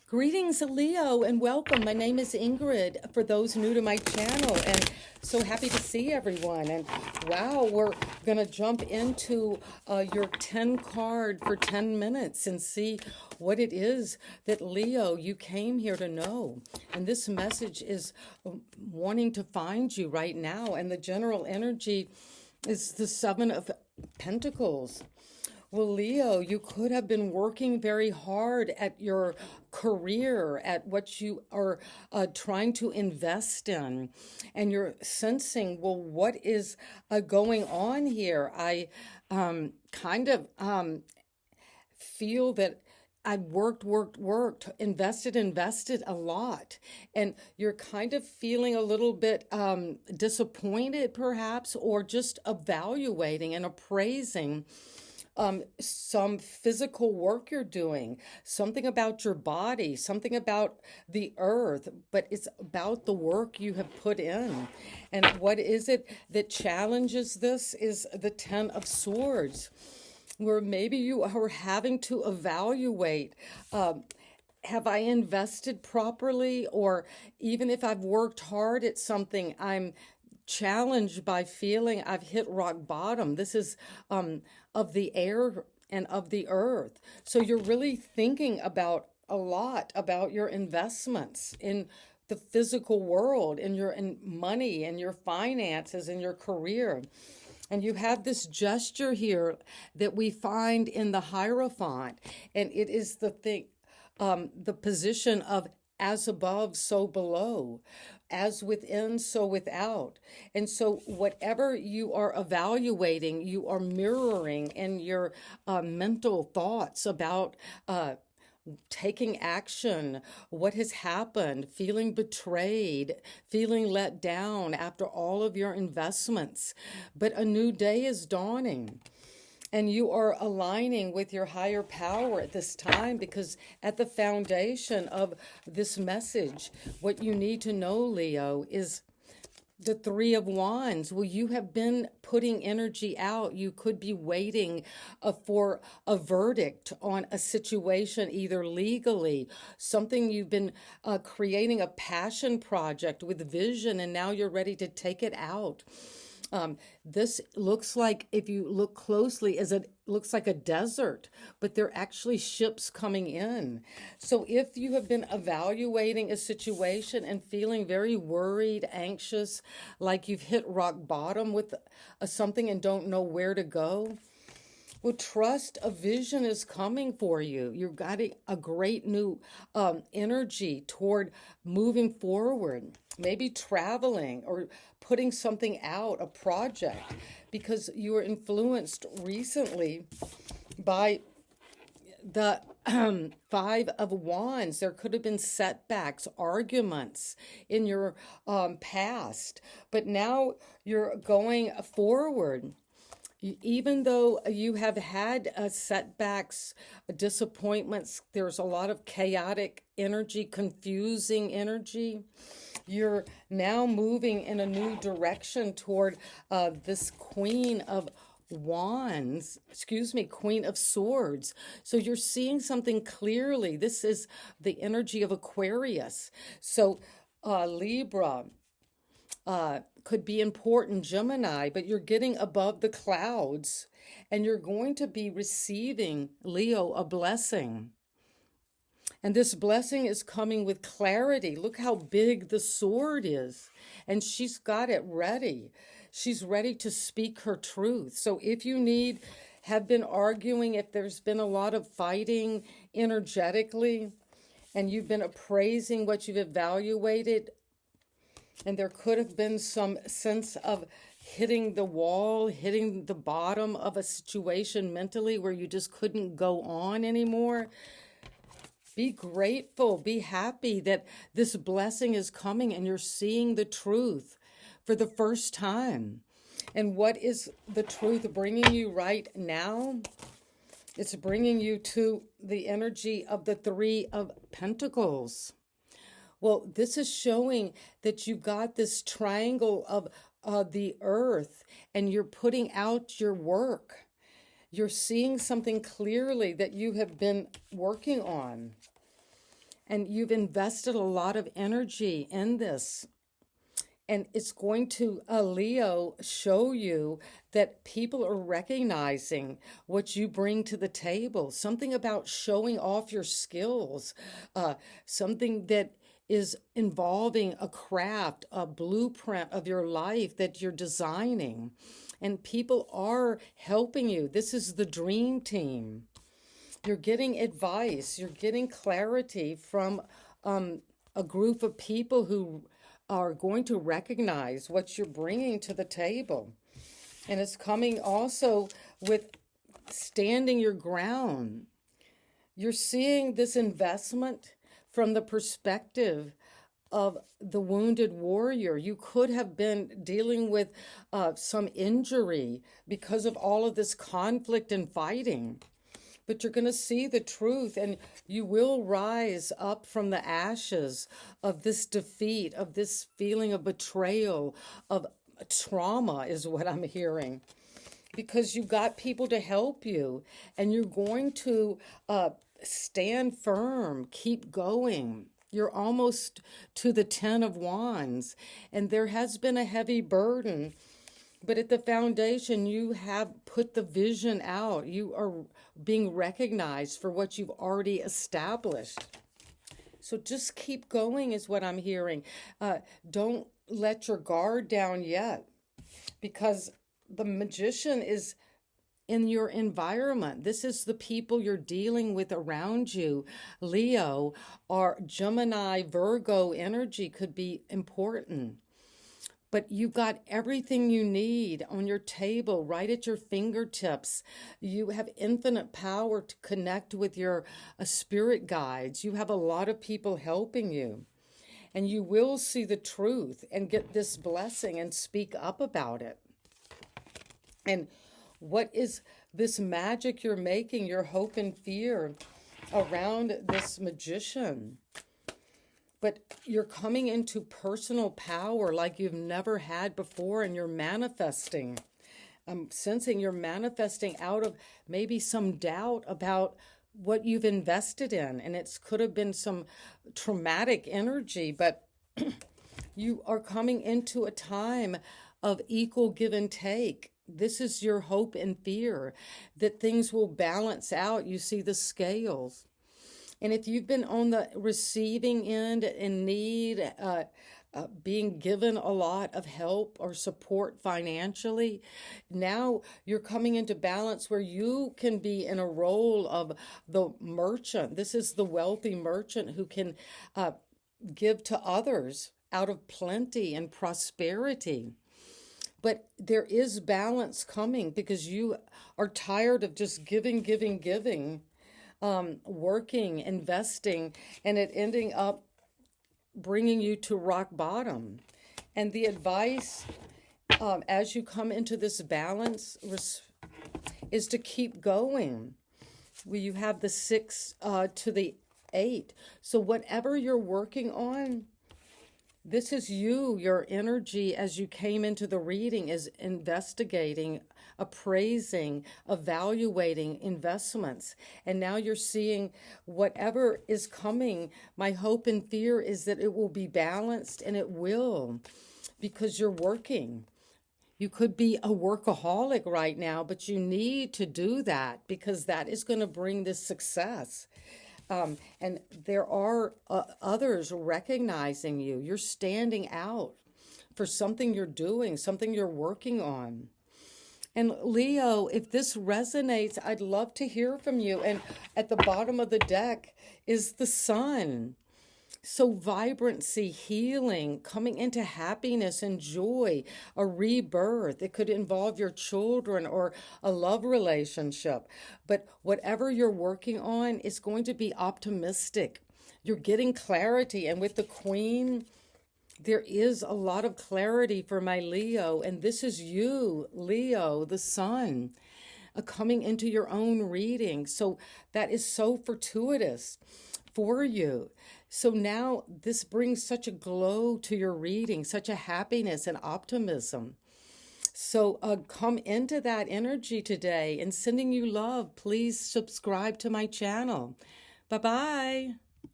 Greetings, Leo, and welcome. My name is Ingrid, for those new to my channel, and so happy to see everyone. And wow, we're going to jump into your 10 card for 10 minutes and see what it is that, Leo, you came here to know. And this message is wanting to find you right now, and the general energy is the Seven of Pentacles. Well, Leo, you could have been working very hard at your career, at what you are trying to invest in, and you're sensing, well, what is going on here? I kind of feel that I worked, invested a lot. And you're kind of feeling a little bit disappointed, perhaps, or just evaluating and appraising some physical work you're doing, something about your body, something about the earth, but it's about the work you have put in. And what is it that challenges this is the Ten of Swords, where maybe you are having to evaluate. Have I invested properly? Or even if I've worked hard at something, I'm challenged by feeling I've hit rock bottom. This is of the air and of the earth. So you're really thinking about a lot about your investments in the physical world, in money, and your finances, and your career. And you have this gesture here that we find in the Hierophant, and it is the position of as above, so below, as within, so without. And so, whatever you are evaluating, you are mirroring in your mental thoughts about taking action, what has happened, feeling betrayed, feeling let down after all of your investments. But a new day is dawning. And you are aligning with your higher power at this time, because at the foundation of this message, what you need to know, Leo, is the Three of Wands. Well, you have been putting energy out. You could be waiting for a verdict on a situation, either legally, something you've been creating a passion project with vision, and now you're ready to take it out. This looks like, if you look closely, as it looks like a desert, but they're actually ships coming in. So if you have been evaluating a situation and feeling very worried, anxious, like you've hit rock bottom with something and don't know where to go, well, trust a vision is coming for you. You've got a great new energy toward moving forward, maybe traveling or putting something out, a project, because you were influenced recently by the Five of Wands. There could have been setbacks, arguments in your past, but now you're going forward. Even though you have had setbacks, disappointments, there's a lot of chaotic energy, confusing energy. You're now moving in a new direction toward this Queen of Wands, Queen of Swords. So you're seeing something clearly. This is the energy of Aquarius. So Libra, could be important, Gemini, but you're getting above the clouds, and you're going to be receiving, Leo, a blessing. And this blessing is coming with clarity. Look how big the sword is. And she's got it ready. She's ready to speak her truth. So if you have been arguing, if there's been a lot of fighting energetically, and you've been appraising what you've evaluated, and there could have been some sense of hitting the wall, hitting the bottom of a situation mentally where you just couldn't go on anymore. Be grateful, be happy that this blessing is coming and you're seeing the truth for the first time. And what is the truth bringing you right now? It's bringing you to the energy of the Three of Pentacles. Well, this is showing that you've got this triangle of the earth, and you're putting out your work. You're seeing something clearly that you have been working on. and you've invested a lot of energy in this. And it's going to, Leo, show you that people are recognizing what you bring to the table. Something about showing off your skills, something that is involving a craft, a blueprint of your life that you're designing. And people are helping you. This is the dream team. You're getting advice, you're getting clarity from a group of people who are going to recognize what you're bringing to the table. And it's coming also with standing your ground. You're seeing this investment from the perspective of the wounded warrior. You could have been dealing with some injury because of all of this conflict and fighting. But you're going to see the truth, and you will rise up from the ashes of this defeat, of this feeling of betrayal, of trauma, is what I'm hearing. Because you've got people to help you, and you're going to stand firm, keep going. You're almost to the 10 of Wands, and there has been a heavy burden. But at the foundation, you have put the vision out. You are being recognized for what you've already established. So just keep going is what I'm hearing. Don't let your guard down yet, because the Magician is in your environment. This is the people you're dealing with around you. Leo or Gemini, Virgo energy could be important. But you've got everything you need on your table, right at your fingertips. You have infinite power to connect with your spirit guides. You have a lot of people helping you. And you will see the truth and get this blessing and speak up about it. And what is this magic you're making, your hope and fear around this Magician? But you're coming into personal power like you've never had before, and you're manifesting. I'm sensing you're manifesting out of maybe some doubt about what you've invested in. And it could have been some traumatic energy, but you are coming into a time of equal give and take. This is your hope and fear that things will balance out. You see the scales. And if you've been on the receiving end in need, being given a lot of help or support financially, now you're coming into balance where you can be in a role of the merchant. This is the wealthy merchant who can give to others out of plenty and prosperity. But there is balance coming because you are tired of just giving, working, investing, and it ending up bringing you to rock bottom. And the advice as you come into this balance is to keep going. Well, you have the 6 to the 8. So whatever you're working on, this is you, your energy as you came into the reading is investigating, appraising, evaluating investments. And now you're seeing whatever is coming. My hope and fear is that it will be balanced, and it will, because you're working. You could be a workaholic right now, but you need to do that because that is going to bring this success. And there are others recognizing you. You're standing out for something you're doing, something you're working on. And Leo, if this resonates, I'd love to hear from you. And at the bottom of the deck is the Sun. So vibrancy, healing, coming into happiness and joy, a rebirth. It could involve your children or a love relationship. But whatever you're working on is going to be optimistic. You're getting clarity. And with the Queen, there is a lot of clarity for my Leo. And this is you, Leo, the Sun, coming into your own reading. So that is so fortuitous for you. So now this brings such a glow to your reading, such a happiness and optimism. So come into that energy today, and sending you love. Please subscribe to my channel. Bye-bye.